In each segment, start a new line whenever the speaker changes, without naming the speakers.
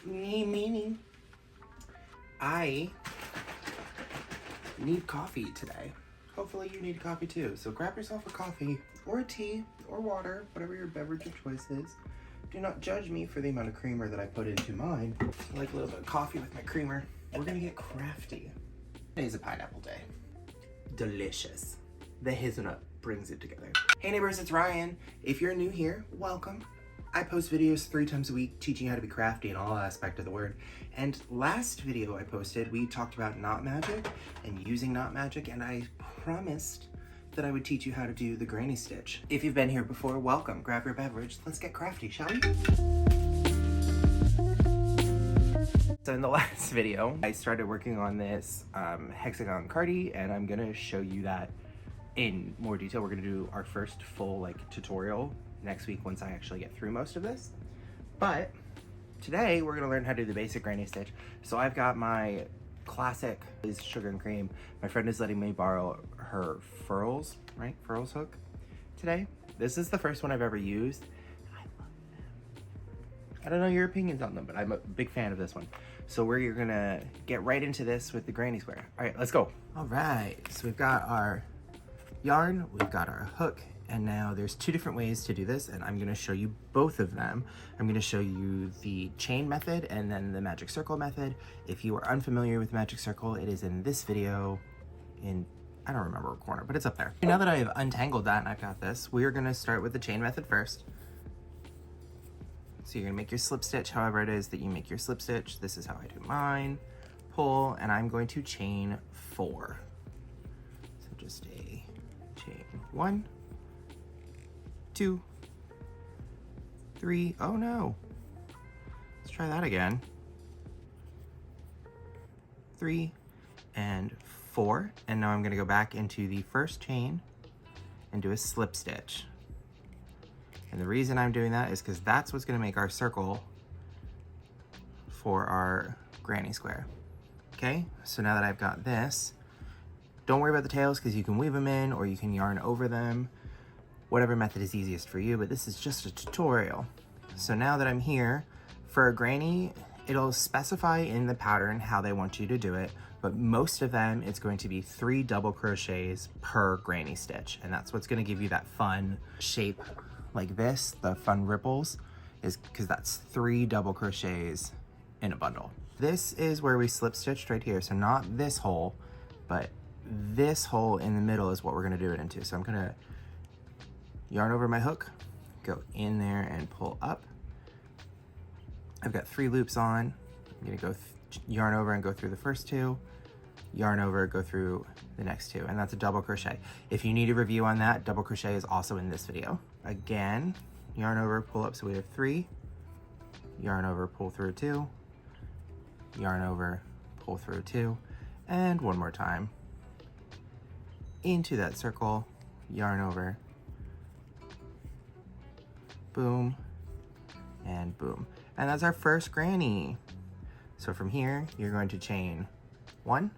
Me. I need coffee today. Hopefully you need coffee too. So grab yourself a coffee or a tea or water, whatever your beverage of choice is. Do not judge me for the amount of creamer that I put into mine. I like a little bit of coffee with my creamer. We're gonna get crafty. Today's a pineapple day. Delicious. The hazelnut brings it together. Hey neighbors, it's Ryan. If you're new here, welcome. I post videos 3 times a week teaching you how to be crafty in all aspects of the word. And last video I posted, we talked about knot magic and using knot magic, and I promised that I would teach you how to do the granny stitch. If you've been here before, welcome. Grab your beverage. Let's get crafty, shall we? So in the last video, I started working on this hexagon cardi, and I'm gonna show you that in more detail. We're gonna do our first full tutorial next week once I actually get through most of this. But today we're gonna learn how to do the basic granny stitch. So I've got my classic is sugar and cream. My friend is letting me borrow her furls hook today. This is the first one I've ever used. I love them. I don't know your opinions on them, but I'm a big fan of this one. So we're gonna get right into this with the granny square. All right, let's go. All right, so we've got our yarn, we've got our hook, and now there's 2 different ways to do this, and I'm gonna show you both of them. I'm gonna show you the chain method and then the magic circle method. If you are unfamiliar with magic circle, it is in this video in, I don't remember what corner, but it's up there. Now that I have untangled that and I've got this, we're gonna start with the chain method first. So you're gonna make your slip stitch however it is that you make your slip stitch. This is how I do mine. Pull, and I'm going to chain 4. So just a chain 1, 2, 3, oh no. Let's try that again. 3 and 4, and now I'm gonna go back into the first chain and do a slip stitch. And the reason I'm doing that is because that's what's gonna make our circle for our granny square. Okay, so now that I've got this, don't worry about the tails because you can weave them in or you can yarn over them, whatever method is easiest for you, but this is just a tutorial. So now that I'm here, for a granny, it'll specify in the pattern how they want you to do it, but most of them, it's going to be 3 double crochets per granny stitch, and that's what's gonna give you that fun shape like this, the fun ripples, is because that's 3 double crochets in a bundle. This is where we slip stitched right here, so not this hole, but this hole in the middle is what we're gonna do it into. So I'm gonna yarn over my hook, go in there and pull up. I've got 3 loops on. I'm gonna go yarn over and go through the first 2, yarn over, go through the next 2, and that's a double crochet. If you need a review on that, double crochet is also in this video. Again, yarn over, pull up, so we have 3, yarn over, pull through 2, yarn over, pull through 2, and one more time. Into that circle, yarn over, boom, and boom. And that's our first granny. So from here, you're going to chain 1,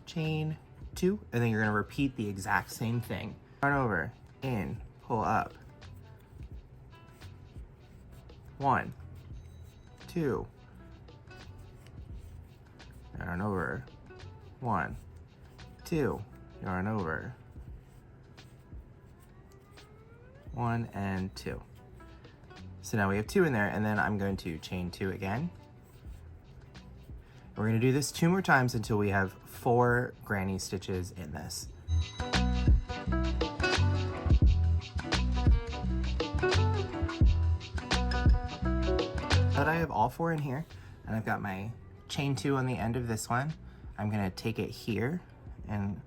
chain 2, and then you're gonna repeat the exact same thing. Yarn over, in, pull up. 1, 2, yarn over, 1, 2, yarn over, 1 and 2. So now we have 2 in there, and then I'm going to chain 2 again. We're gonna do this 2 more times until we have 4 granny stitches in this. Now that I have all 4 in here, and I've got my chain 2 on the end of this one, I'm gonna take it here and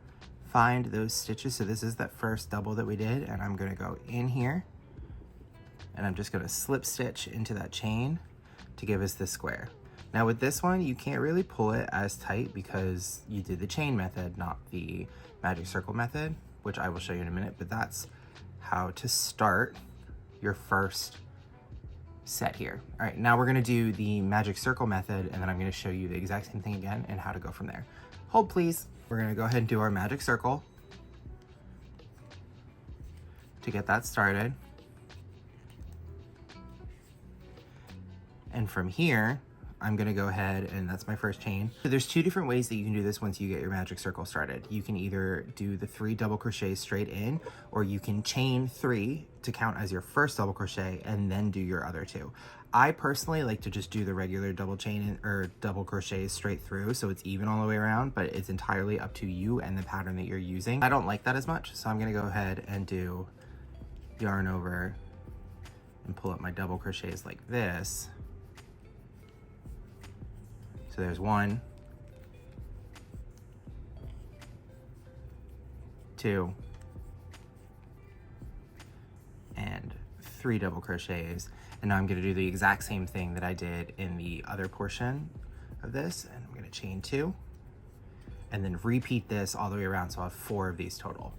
find those stitches. So this is that first double that we did, and I'm gonna go in here, and I'm just gonna slip stitch into that chain to give us this square. Now with this one, you can't really pull it as tight because you did the chain method, not the magic circle method, which I will show you in a minute, but that's how to start your first set here. All right, now we're gonna do the magic circle method, and then I'm gonna show you the exact same thing again and how to go from there. Hold please. We're gonna go ahead and do our magic circle to get that started. And from here, I'm gonna go ahead and that's my first chain. So there's two different ways that you can do this once you get your magic circle started. You can either do the 3 double crochets straight in, or you can chain 3 to count as your first double crochet and then do your other 2. I personally like to just do the regular double chain or double crochets straight through so it's even all the way around, but it's entirely up to you and the pattern that you're using. I don't like that as much, so I'm gonna go ahead and do yarn over and pull up my double crochets like this. So there's 1, 2, and 3 double crochets. And now I'm gonna do the exact same thing that I did in the other portion of this. And I'm gonna chain 2 and then repeat this all the way around. So I'll have 4 of these total.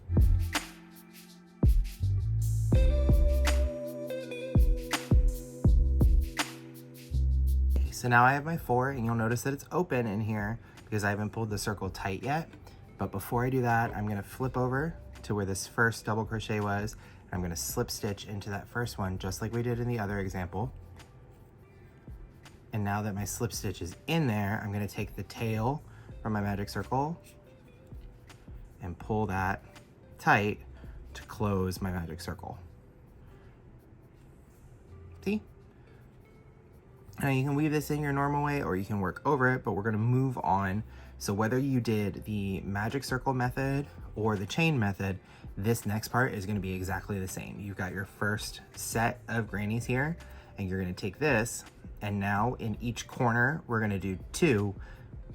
So now I have my 4, and you'll notice that it's open in here because I haven't pulled the circle tight yet. But before I do that, I'm gonna flip over to where this first double crochet was, and I'm gonna slip stitch into that first one, just like we did in the other example. And now that my slip stitch is in there, I'm gonna take the tail from my magic circle and pull that tight to close my magic circle. See? Now you can weave this in your normal way or you can work over it, but we're gonna move on. So whether you did the magic circle method or the chain method, this next part is gonna be exactly the same. You've got your first set of grannies here, and you're gonna take this, and now in each corner, we're gonna do 2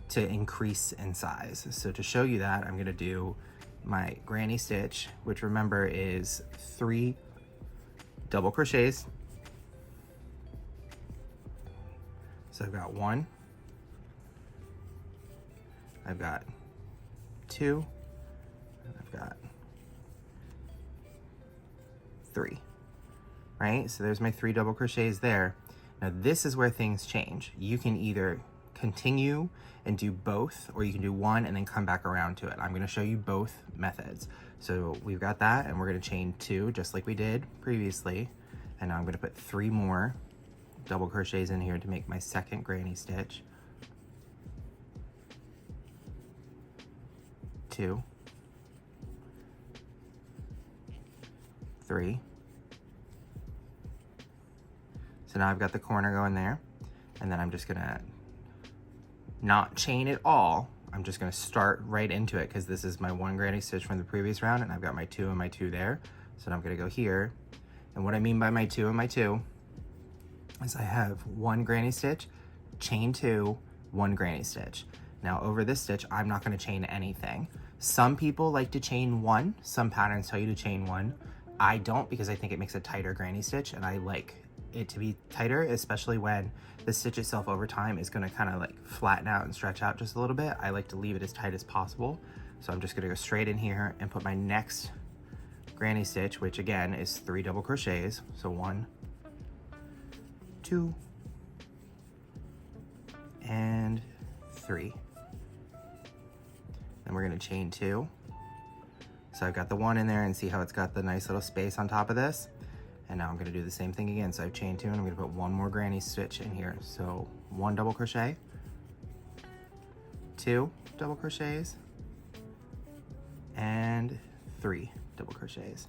to increase in size. So to show you that, I'm gonna do my granny stitch, which remember is 3 double crochets. So I've got 1, I've got 2, and I've got 3, right? So there's my 3 double crochets there. Now this is where things change. You can either continue and do both, or you can do 1 and then come back around to it. I'm gonna show you both methods. So we've got that, and we're gonna chain 2 just like we did previously. And now I'm gonna put 3 more double crochets in here to make my second granny stitch. 2, 3. So now I've got the corner going there, and then I'm just gonna not chain it all. I'm just gonna start right into it because this is my 1 granny stitch from the previous round, and I've got my 2 and my 2 there. So now I'm gonna go here, and what I mean by my 2 and my 2 is I have 1 granny stitch, chain 2, 1 granny stitch. Now over this stitch, I'm not gonna chain anything. Some people like to chain 1, some patterns tell you to chain 1. I don't, because I think it makes a tighter granny stitch, and I like it to be tighter, especially when the stitch itself over time is gonna kind of like flatten out and stretch out just a little bit. I like to leave it as tight as possible. So I'm just gonna go straight in here and put my next granny stitch, which again is 3 double crochets. So 1, 2, and 3. Then we're gonna chain 2. So I've got the 1 in there, and see how it's got the nice little space on top of this. And now I'm gonna do the same thing again. So I've chained 2, and I'm gonna put 1 more granny stitch in here. So 1 double crochet, 2 double crochets, and 3 double crochets.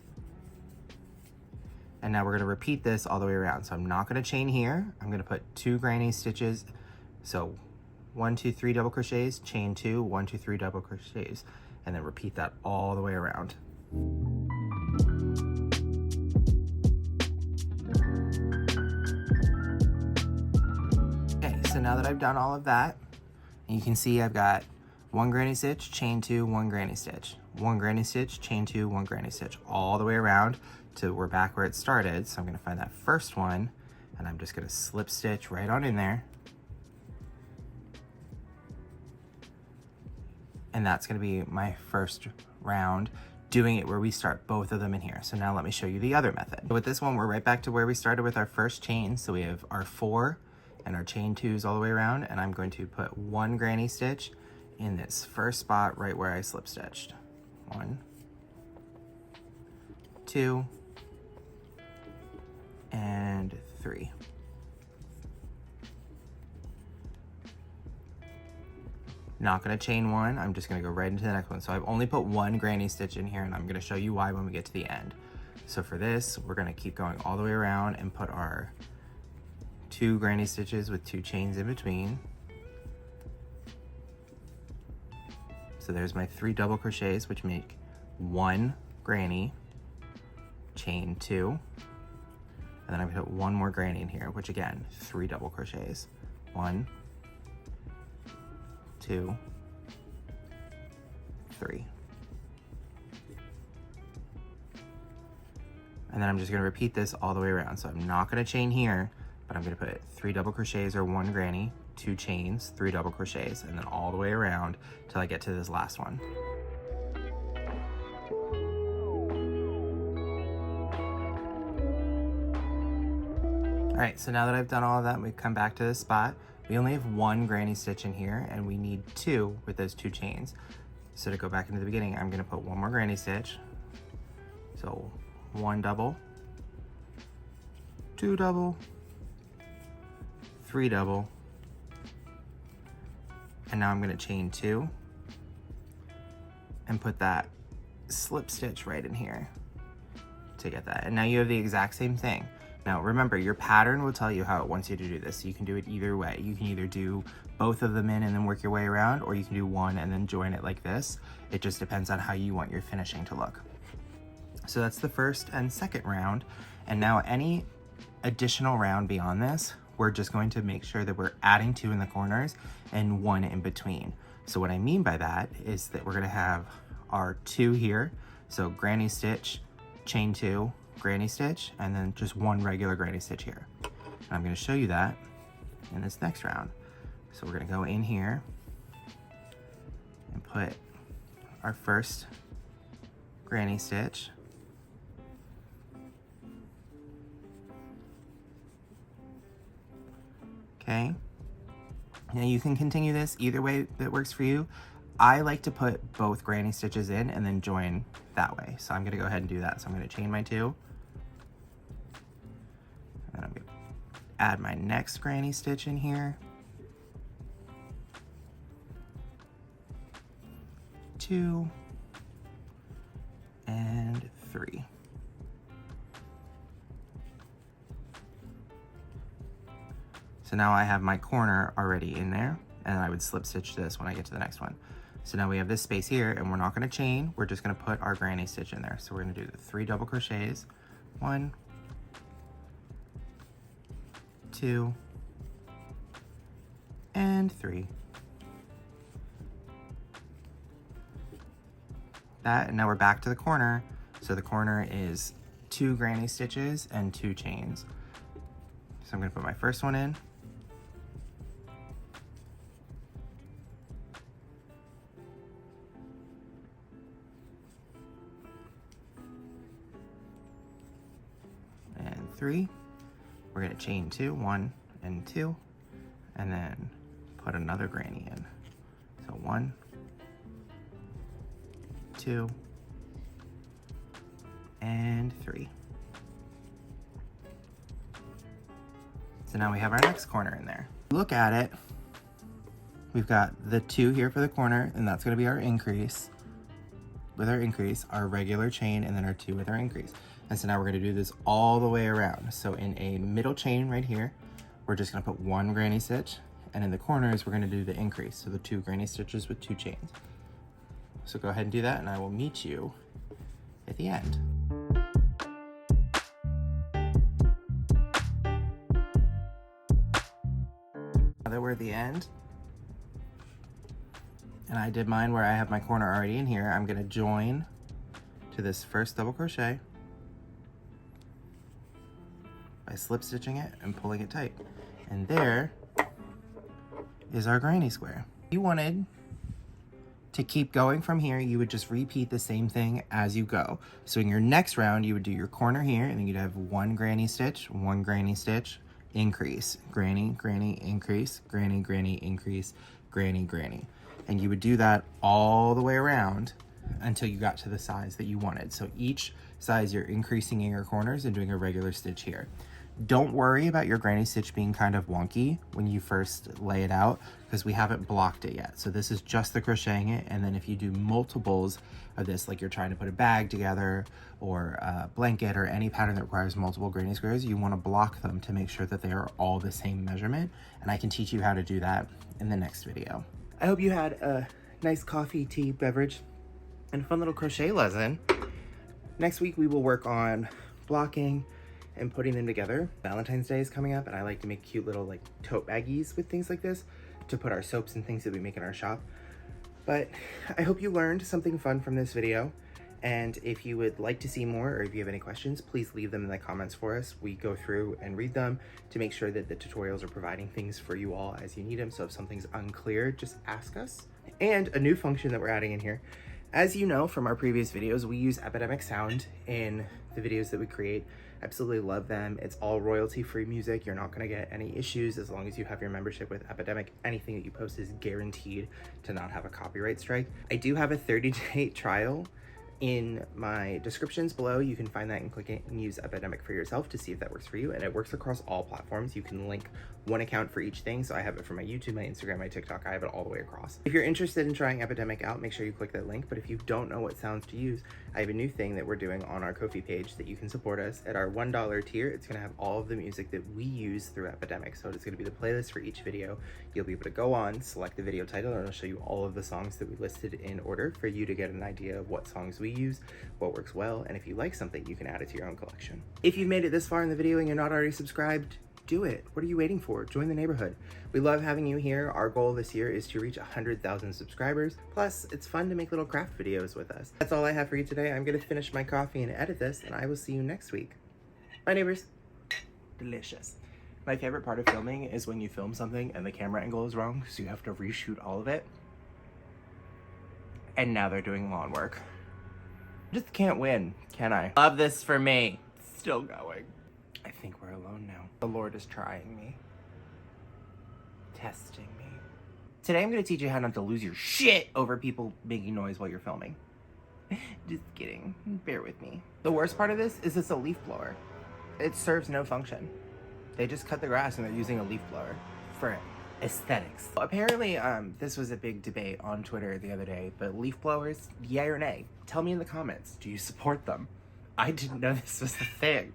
And now we're gonna repeat this all the way around. So I'm not gonna chain here. I'm gonna put 2 granny stitches. So 1, 2, 3 double crochets, chain 2, 1, 2, 3 double crochets, and then repeat that all the way around. Okay, so now that I've done all of that, you can see I've got 1 granny stitch, chain 2, 1 granny stitch, 1 granny stitch, chain 2, 1 granny stitch, all the way around till we're back where it started. So I'm gonna find that first one, and I'm just gonna slip stitch right on in there. And that's gonna be my first round, doing it where we start both of them in here. So now let me show you the other method. With this one, we're right back to where we started with our first chain. So we have our 4 and our chain 2s all the way around, and I'm going to put 1 granny stitch in this first spot right where I slip stitched. 1, 2, and 3. Not gonna chain one, I'm just gonna go right into the next one. So I've only put one granny stitch in here, and I'm gonna show you why when we get to the end. So for this, we're gonna keep going all the way around and put our 2 granny stitches with 2 chains in between. So there's my 3 double crochets, which make 1 granny, chain 2, and then I'm gonna put 1 more granny in here, which again, 3 double crochets. 1, 2, 3. And then I'm just gonna repeat this all the way around. So I'm not gonna chain here, but I'm gonna put 3 double crochets or 1 granny, 2 chains, 3 double crochets, and then all the way around till I get to this last one. All right, so now that I've done all of that, we come back to this spot. We only have 1 granny stitch in here, and we need 2 with those 2 chains. So to go back into the beginning, I'm gonna put 1 more granny stitch. So 1 double, 2 double, 3 double, and now I'm gonna chain 2 and put that slip stitch right in here to get that. And now you have the exact same thing. Now remember, your pattern will tell you how it wants you to do this. So you can do it either way. You can either do both of them in and then work your way around, or you can do one and then join it like this. It just depends on how you want your finishing to look. So that's the first and second round. And now any additional round beyond this, we're just going to make sure that we're adding 2 in the corners and 1 in between. So what I mean by that is that we're gonna have our 2 here. So granny stitch, chain 2, granny stitch, and then just 1 regular granny stitch here. And I'm gonna show you that in this next round. So we're gonna go in here and put our first granny stitch. Okay, now you can continue this either way that works for you. I like to put both granny stitches in and then join that way. So I'm gonna go ahead and do that. So I'm gonna chain my 2. And I'm gonna add my next granny stitch in here. 2 and 3. So now I have my corner already in there, and I would slip stitch this when I get to the next one. So now we have this space here, and we're not gonna chain, we're just gonna put our granny stitch in there. So we're gonna do the 3 double crochets, 1, 2, and 3. That, and now we're back to the corner. So the corner is 2 granny stitches and 2 chains. So I'm gonna put my first one in. And 3. We're gonna chain 2, 1 and 2, and then put another granny in. So 1, 2, and 3. So now we have our next corner in there. Look at it. We've got the 2 here for the corner, and that's gonna be our increase. With our increase, our regular chain, and then our 2 with our increase. And so now we're gonna do this all the way around. So in a middle chain right here, we're just gonna put 1 granny stitch, and in the corners, we're gonna do the increase. So the 2 granny stitches with 2 chains. So go ahead and do that, and I will meet you at the end. Now that we're at the end, and I did mine where I have my corner already in here, I'm gonna join to this first double crochet by slip stitching it and pulling it tight. And there is our granny square. If you wanted to keep going from here, you would just repeat the same thing as you go. So in your next round, you would do your corner here, and then you'd have 1 granny stitch, 1 granny stitch, increase, granny, granny, increase, granny, granny, increase, granny, granny. And you would do that all the way around until you got to the size that you wanted. So each size you're increasing in your corners and doing a regular stitch here. Don't worry about your granny stitch being kind of wonky when you first lay it out, because we haven't blocked it yet. So this is just the crocheting it, and then if you do multiples of this, like you're trying to put a bag together or a blanket or any pattern that requires multiple granny squares, you want to block them to make sure that they are all the same measurement, and I can teach you how to do that in the next video. I hope you had a nice coffee, tea, beverage, and a fun little crochet lesson. Next week we will work on blocking and putting them together. Valentine's Day is coming up, and I like to make cute little like tote baggies with things like this to put our soaps and things that we make in our shop. But I hope you learned something fun from this video, and if you would like to see more or if you have any questions, please leave them in the comments for us. We go through and read them to make sure that the tutorials are providing things for you all as you need them. So if something's unclear, just ask us. And a new function that we're adding in here. As you know from our previous videos, we use Epidemic Sound in the videos that we create. Absolutely love them. It's all royalty-free music. You're not going to get any issues as long as you have your membership with Epidemic. Anything that you post is guaranteed to not have a copyright strike. I do have a 30-day trial in my descriptions below. You can find that and click it and use Epidemic for yourself to see if that works for you. And it works across all platforms. You can link one account for each thing. So I have it for my YouTube, my Instagram, my TikTok. I have it all the way across. If you're interested in trying Epidemic out, make sure you click that link. But if you don't know what sounds to use, I have a new thing that we're doing on our Ko-fi page that you can support us. At our $1 tier, it's going to have all of the music that we use through Epidemic. So it's going to be the playlist for each video. You'll be able to go on, select the video title, and it'll show you all of the songs that we listed in order for you to get an idea of what songs we use, what works well, and if you like something, you can add it to your own collection. If you've made it this far in the video and you're not already subscribed, do it. What are you waiting for? Join the neighborhood. We love having you here. Our goal this year is to reach 100,000 subscribers. Plus, it's fun to make little craft videos with us. That's all I have for you today. I'm gonna finish my coffee and edit this, and I will see you next week. Bye, neighbors. Delicious. My favorite part of filming is when you film something and the camera angle is wrong, so you have to reshoot all of it. And now they're doing lawn work. Just can't win, can I? Love this for me. Still going. I think we're alone now. The Lord is trying me. Testing me. Today I'm gonna teach you how not to lose your shit over people making noise while you're filming. Just kidding. Bear with me. The worst part of this is it's a leaf blower. It serves no function. They just cut the grass and they're using a leaf blower for aesthetics. Apparently, this was a big debate on Twitter the other day, but leaf blowers, yay or nay? Tell me in the comments, do you support them? I didn't know this was a thing.